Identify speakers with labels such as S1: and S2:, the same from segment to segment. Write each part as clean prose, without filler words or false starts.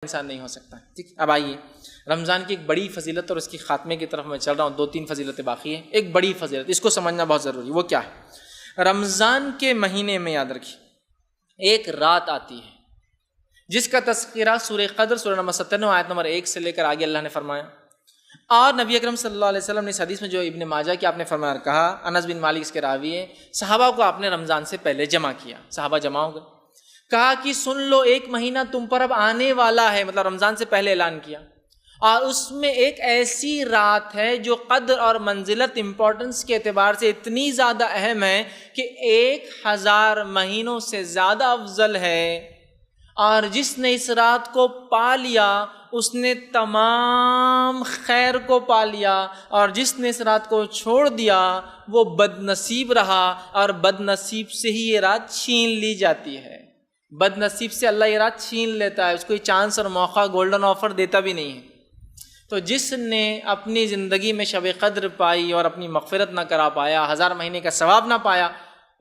S1: انسان نہیں ہو سکتا. ٹھیک. اب آئیے رمضان کی ایک بڑی فضیلت اور اس کی خاتمے کی طرف میں چل رہا ہوں. 2-3 فضیلتیں باقی ہیں. ایک بڑی فضیلت اس کو سمجھنا بہت ضروری. وہ کیا ہے؟ رمضان کے مہینے میں یاد رکھیے ایک رات آتی ہے جس کا تذکرہ سورہ قدر سورہ نمبر 97 آیت نمبر 1 سے لے کر آگے اللہ نے فرمایا. اور نبی اکرم صلی اللہ علیہ وسلم نے اس حدیث میں جو ابن ماجہ کی آپ نے فرمایا کہا، انس بن مالک اس کے راوی ہیں، صحابہ کو آپ نے رمضان سے پہلے جمع کیا. صحابہ جمع ہو گئے، کہا کہ سن لو ایک مہینہ تم پر اب آنے والا ہے، مطلب رمضان سے پہلے اعلان کیا، اور اس میں ایک ایسی رات ہے جو قدر اور منزلت امپورٹنس کے اعتبار سے اتنی زیادہ اہم ہے کہ 1000 مہینوں سے زیادہ افضل ہے، اور جس نے اس رات کو پا لیا اس نے تمام خیر کو پا لیا، اور جس نے اس رات کو چھوڑ دیا وہ بد نصیب رہا، اور بد نصیب سے ہی یہ رات چھین لی جاتی ہے. بد نصیب سے اللہ یہ رات چھین لیتا ہے، اس کو چانس اور موقع گولڈن آفر دیتا بھی نہیں ہے. تو جس نے اپنی زندگی میں شب قدر پائی اور اپنی مغفرت نہ کرا پایا، 1000 مہینے کا ثواب نہ پایا،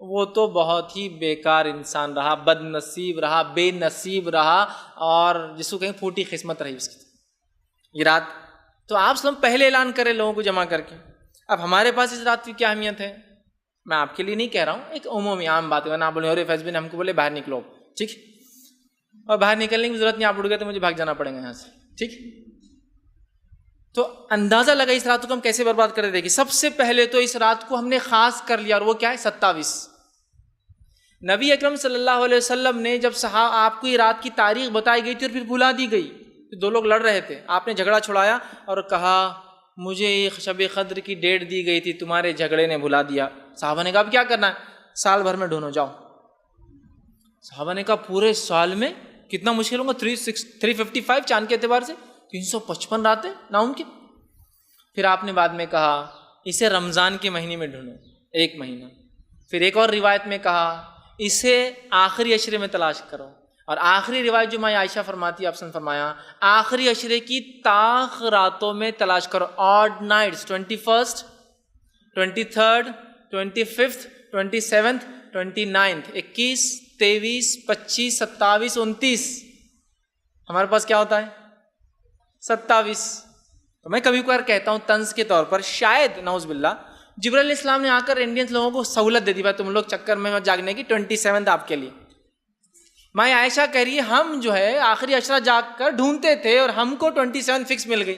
S1: وہ تو بہت ہی بیکار انسان رہا، بد نصیب رہا، بے نصیب رہا، اور جس کو کہیں پھوٹی قسمت رہی اس کی. یہ رات تو آپ سب پہلے اعلان کریں لوگوں کو جمع کر کے. اب ہمارے پاس اس رات کی کیا اہمیت ہے؟ میں آپ کے لیے نہیں کہہ رہا ہوں، ایک عمومی عام بات ہے. ورنہ آپ بولے اور فیض نے ہم کو بولے باہر نکلو، ٹھیک، اور باہر نکلنے کی ضرورت نہیں، آپ اڑ گئے تو مجھے بھاگ جانا پڑے گا یہاں سے، ٹھیک. تو اندازہ لگا اس رات کو ہم کیسے برباد کر دیں گے. سب سے پہلے تو اس رات کو ہم نے خاص کر لیا، اور وہ کیا ہے؟ 27. نبی اکرم صلی اللہ علیہ وسلم نے جب آپ کو یہ رات کی تاریخ بتائی گئی تھی اور پھر بھلا دی گئی، 2 لوگ لڑ رہے تھے، آپ نے جھگڑا چھڑایا اور کہا مجھے یہ شب قدر کی ڈیٹ دی گئی تھی، تمہارے جھگڑے نے بھلا دیا. صحابہ نے کہا اب کیا کرنا ہے؟ سال بھر میں ڈھونڈو جاؤ. صحابہ نے کہا پورے سال میں کتنا مشکل ہوگا؟ 355 چاند کے اعتبار سے 355 راتیں ناممکن. پھر آپ نے بعد میں کہا اسے رمضان کے مہینے میں ڈھونڈو، 1 مہینہ. پھر ایک اور روایت میں کہا اسے آخری عشرے میں تلاش کرو، اور آخری روایت جو ماں عائشہ فرماتی ہے، آپ نے فرمایا آخری عشرے کی طاق راتوں میں تلاش کرو. Odd nights, 21st 23rd 25th 27th 29th 21 23 25 27 29. ہمارے پاس کیا ہوتا ہے؟ 27. تو میں کبھی کبھار کہتا ہوں طنز کے طور پر، شاید نعوذ باللہ جبرائیل علیہ السلام نے آ کر انڈینس لوگوں کو سہولت دے دی، بھائی تم لوگ چکر میں مت جاگنے کی، 27 آپ کے لیے. ماں عائشہ کہہ رہی ہے ہم جو ہے آخری عشرہ جاگ کر ڈھونڈتے تھے اور ہم کو 27 فکس مل گئی.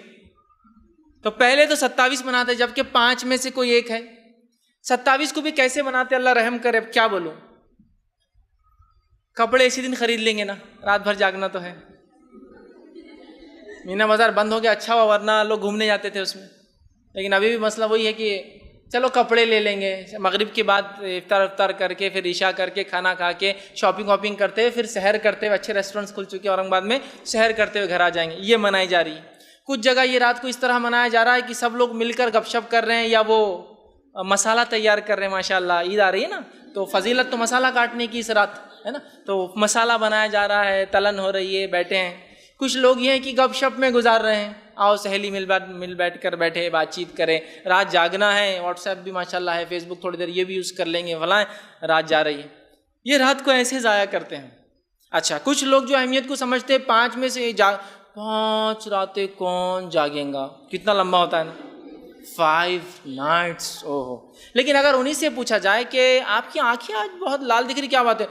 S1: تو پہلے تو 27 بناتے، جبکہ 5 میں سے کوئی ایک ہے. 27 کو بھی کیسے بناتے؟ اللہ رحم کرے. اب کیا بولوں، کپڑے اسی دن خرید لیں گے نا، رات بھر جاگنا تو ہے. مینا بازار بند ہو گیا، اچھا ہوا، ورنہ لوگ گھومنے جاتے تھے اس میں. لیکن ابھی بھی مسئلہ وہی ہے کہ چلو کپڑے لے لیں گے، مغرب کے بعد افطار کر کے پھر عشاء کر کے کھانا کھا کے شاپنگ واپنگ کرتے ہوئے پھر سحر کرتے ہوئے، اچھے ریسٹورینٹس کھل چکے ہیں اورنگ آباد میں، سحر کرتے ہوئے گھر آ جائیں گے. یہ منائی جا رہی ہے. کچھ جگہ یہ رات کو اس طرح منایا جا رہا ہے کہ سب لوگ مل کر گپ شپ کر رہے ہیں یا وہ مسالہ تیار کر رہے ہیں. ماشاء اللہ عید آ رہی ہے نا، تو فضیلت تو مسالہ کاٹنے کی اس رات ہے نا، تو مسالہ بنایا جا رہا ہے، تلن ہو رہی ہے، بیٹھے ہیں. کچھ لوگ یہ ہیں کہ گپ شپ میں گزار رہے ہیں، آؤ سہیلی مل بیٹھ کر بیٹھے بات چیت کریں. رات جاگنا ہے، واٹس ایپ بھی ماشاء اللہ ہے، فیس بک تھوڑی دیر یہ بھی یوز کر لیں گے، فلاں رات جا رہی ہے. یہ رات کو ایسے ضائع کرتے ہیں. اچھا کچھ لوگ جو اہمیت کو سمجھتے ہیں 5 میں سے 5 راتیں کون جاگیں گا، کتنا لمبا ہوتا ہے نا، 5 nights. اوہو. لیکن اگر انہی سے پوچھا جائے کہ آپ کی آنکھیں آج بہت لال دکھ رہی، کیا بات ہے؟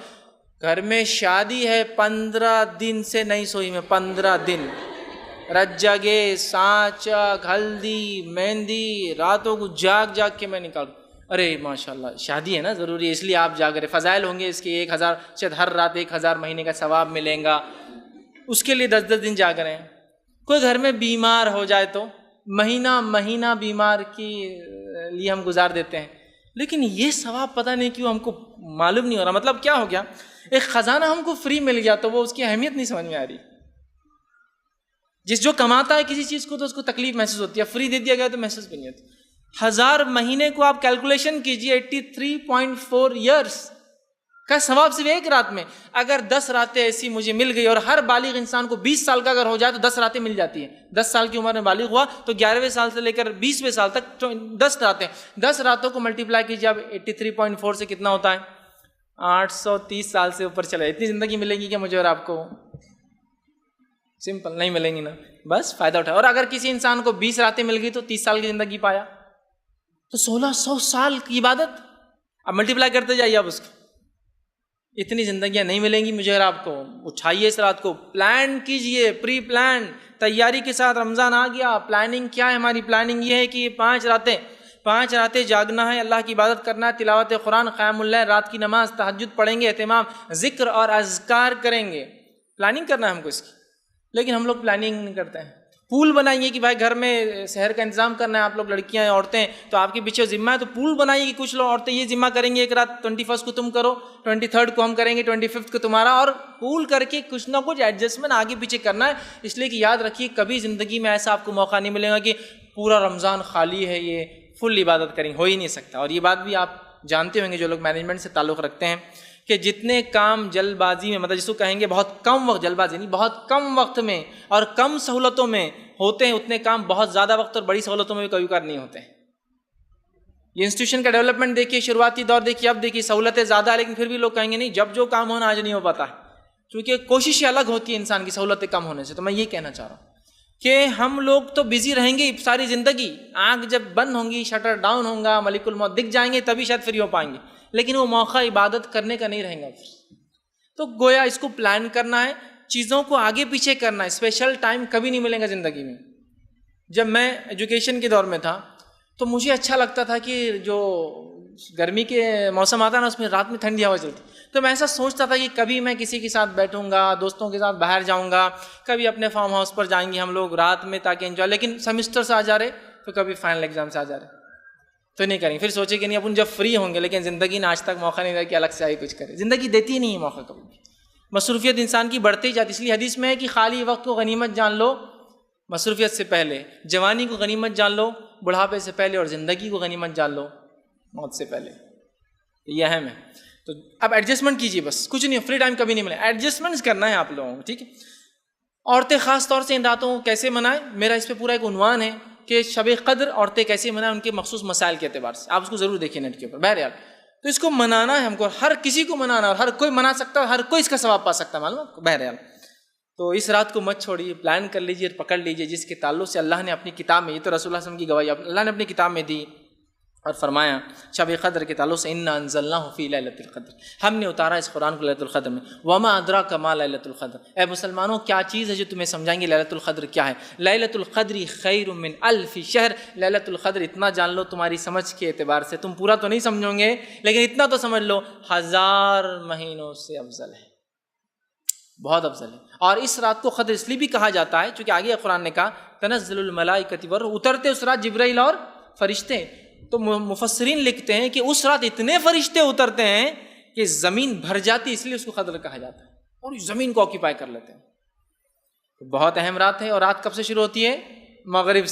S1: گھر میں شادی ہے، 15 دن سے نہیں سوئی میں، 15 دن رجگے سانچا ہلدی مہندی، راتوں کو جاگ کے میں نکالوں. ارے ماشاءاللہ شادی ہے نا، ضروری ہے، اس لیے آپ جاگ رہے. فضائل ہوں گے اس کے 1000، شاید ہر رات 1000 مہینے کا ثواب ملیں گا، اس کے لیے 10 دن جاگ رہے ہیں. کوئی گھر میں بیمار ہو جائے تو مہینہ بیمار کی لیے ہم گزار دیتے ہیں. لیکن یہ ثواب پتہ نہیں کیوں ہم کو معلوم نہیں ہو رہا. مطلب کیا ہو گیا؟ ایک خزانہ ہم کو فری مل گیا تو وہ اس کی اہمیت نہیں سمجھ میں آ رہی. جو کماتا ہے کسی چیز کو تو اس کو تکلیف محسوس ہوتی ہے، فری دے دیا گیا تو محسوس بھی نہیں ہوتی. 1000 مہینے کو آپ کیلکولیشن کیجئے، 83.4 ایئرس کا ثواب صرف ایک رات میں. اگر 10 راتیں ایسی مجھے مل گئی، اور ہر بالغ انسان کو 20 سال کا اگر ہو جائے تو 10 راتیں مل جاتی ہیں. 10 سال کی عمر میں بالغ ہوا تو 11ویں سال سے لے کر 20ویں سال تک 10 راتیں، 10 راتوں کو ملٹیپلائی کیجئے. اب 83.4 سے کتنا ہوتا ہے؟ 830 سال سے اوپر چلا. اتنی زندگی ملے گی کہ مجھے اور آپ کو؟ سمپل، نہیں ملیں گی نا، بس فائدہ اٹھائے. اور اگر کسی انسان کو 20 راتیں مل گئی تو 30 سال کی زندگی پایا، تو 1600 سال کی عبادت. اب ملٹیپلائی کرتے جائیے آپ اس کو. اتنی زندگیاں نہیں ملیں گی مجھے اور آپ کو. اٹھائیے اس رات کو، پلان کیجئے، پری پلان تیاری کے ساتھ. رمضان آ گیا، پلاننگ کیا ہے ہماری؟ پلاننگ یہ ہے کہ 5 راتیں جاگنا ہے، اللہ کی عبادت کرنا ہے، تلاوت قرآن، قیام اللیل، رات کی نماز، تہجد پڑھیں گے، اہتمام ذکر اور اذکار کریں گے. پلاننگ کرنا ہے ہم کو اس کی. لیکن ہم لوگ پلاننگ نہیں کرتے ہیں. پول بنائیے کہ بھائی گھر میں سحر کا انتظام کرنا ہے، آپ لوگ لڑکیاں ہیں، عورتیں، تو آپ کے پیچھے ذمہ ہے، تو پول بنائیے کہ کچھ لوگ عورتیں یہ ذمہ کریں گے ایک رات 21 کو تم کرو، 23 کو ہم کریں گے، 25 کو تمہارا، اور پول کر کے کچھ نہ کچھ ایڈجسٹمنٹ آگے پیچھے کرنا ہے. اس لیے کہ یاد رکھیے کبھی زندگی میں ایسا آپ کو موقع نہیں ملے گا کہ پورا رمضان خالی ہے، یہ فل عبادت کریں، ہو ہی نہیں سکتا. اور یہ بات بھی آپ جانتے ہوں گے جو لوگ مینجمنٹ سے تعلق رکھتے ہیں کہ جتنے کام جلد بازی میں، مطلب جس کو کہیں گے بہت کم وقت، جلد بازی نہیں، بہت کم وقت میں اور کم سہولتوں میں ہوتے ہیں، اتنے کام بہت زیادہ وقت اور بڑی سہولتوں میں بھی کبھی کبھار نہیں ہوتے ہیں. یہ انسٹیٹیوشن کا ڈیولپمنٹ دیکھیے، شروعاتی دور دیکھیے، اب دیکھیے سہولتیں زیادہ ہے، لیکن پھر بھی لوگ کہیں گے نہیں، جب جو کام ہونا آج نہیں ہو پاتا ہے، کیونکہ کوششیں الگ ہوتی ہے انسان کی سہولتیں کم ہونے سے. تو میں یہ کہنا چاہ رہا ہوں کہ ہم لوگ تو بزی رہیں گے ساری زندگی. آنکھ جب بند ہوں گی، شٹر ڈاؤن ہوگا، ملک الموت دکھ جائیں گے، تبھی شاید فری ہو پائیں گے، لیکن وہ موقع عبادت کرنے کا نہیں رہیں گا. تو گویا اس کو پلان کرنا ہے، چیزوں کو آگے پیچھے کرنا ہے. اسپیشل ٹائم کبھی نہیں ملے گا زندگی میں. جب میں ایجوکیشن کے دور میں تھا تو مجھے اچھا لگتا تھا کہ جو گرمی کے موسم آتا نا، اس میں رات میں ٹھنڈی ہوا چلتی، تو میں ایسا سوچتا تھا کہ کبھی میں کسی کے ساتھ بیٹھوں گا، دوستوں کے ساتھ باہر جاؤں گا، کبھی اپنے فارم ہاؤس پر جائیں گے ہم لوگ رات میں تاکہ انجوائے. لیکن سیمسٹر سے آ جا رہے تو کبھی فائنل ایگزام سے آ جا رہے تو نہیں کریں گے. پھر سوچے کہ نہیں اپن جب فری ہوں گے، لیکن زندگی نے آج تک موقع نہیں دیا کہ الگ سے آئی کچھ کرے. زندگی دیتی ہی نہیں ہے موقع کبھی بھی. مصروفیت انسان کی بڑھتی ہی جاتی. اس لیے حدیث میں ہے کہ خالی وقت کو غنیمت جان لو مصروفیت سے پہلے، جوانی کو غنیمت جان لو بڑھاپے سے پہلے، اور زندگی کو غنیمت جان لو موت سے پہلے. یہ اہم ہے. تو اب ایڈجسٹمنٹ کیجیے، بس کچھ نہیں، فری ٹائم کبھی نہیں ملے، ایڈجسٹمنٹس کرنا ہے آپ لوگوں کو. ٹھیک ہے. عورتیں خاص طور سے ان راتوں کو کیسے منائیں، میرا اس پہ پورا ایک عنوان ہے کہ شب قدر عورتیں کیسے منائیں ان کے مخصوص مسائل کے اعتبار سے. آپ اس کو ضرور دیکھیں نیٹ کے اوپر. بہرحال تو اس کو منانا ہے ہم کو، ہر کسی کو منانا، اور ہر کوئی منا سکتا ہے، ہر کوئی اس کا ثواب پا سکتا ہے، معلوم ہے. بہرحال تو اس رات کو مت چھوڑیے، پلان کر لیجیے، پکڑ لیجیے، جس کے تعلق سے اللہ نے اپنی کتاب میں، یہ تو رسول اللہ صلی اللہ علیہ وسلم کی گواہی اللہ نے اپنی کتاب میں دی اور فرمایا شب قدر کے تعلق سے انا انزلناہ فی لیلۃ القدر، ہم نے اتارا اس قرآن کو لیلۃ القدر میں. وما ادراک ما لیلۃ القدر، اے مسلمانوں کیا چیز ہے جو تمہیں سمجھائیں گے لیلۃ القدر کیا ہے. لیلۃ القدر خیر من الف شہر، لیلۃ القدر اتنا جان لو تمہاری سمجھ کے اعتبار سے، تم پورا تو نہیں سمجھو گے لیکن اتنا تو سمجھ لو 1000 مہینوں سے افضل ہے، بہت افضل ہے. اور اس رات کو قدر اس لیے بھی کہا جاتا ہے چونکہ آگے قرآن نے کہا تنزل الملائکۃ والروح، اترتے اس رات جبرائیل اور فرشتے. تو مفسرین لکھتے ہیں کہ اس رات اتنے فرشتے اترتے ہیں کہ زمین بھر جاتی، اس لیے اس کو قدر کہا جاتا ہے، اور زمین کو آکیپائی کر لیتے ہیں. بہت اہم رات ہے. اور رات کب سے شروع ہوتی ہے؟ مغرب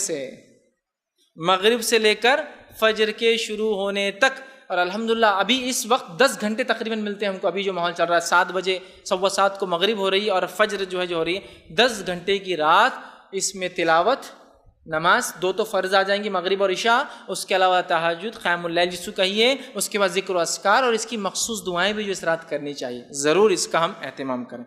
S1: سے لے کر فجر کے شروع ہونے تک. اور الحمدللہ ابھی اس وقت 10 گھنٹے تقریباً ملتے ہیں ہم کو. ابھی جو ماحول چل رہا ہے 7 بجے 7:15 کو مغرب ہو رہی ہے، اور فجر جو ہو رہی ہے 10 گھنٹے کی رات. اس میں تلاوت، نماز 2 تو فرض آ جائیں گی، مغرب اور عشاء، اس کے علاوہ تہجد، قیام اللیل جس کو کہیے، اس کے بعد ذکر و اذکار، اور اس کی مخصوص دعائیں بھی جو اس رات کرنی چاہیے. ضرور اس کا ہم اہتمام کریں.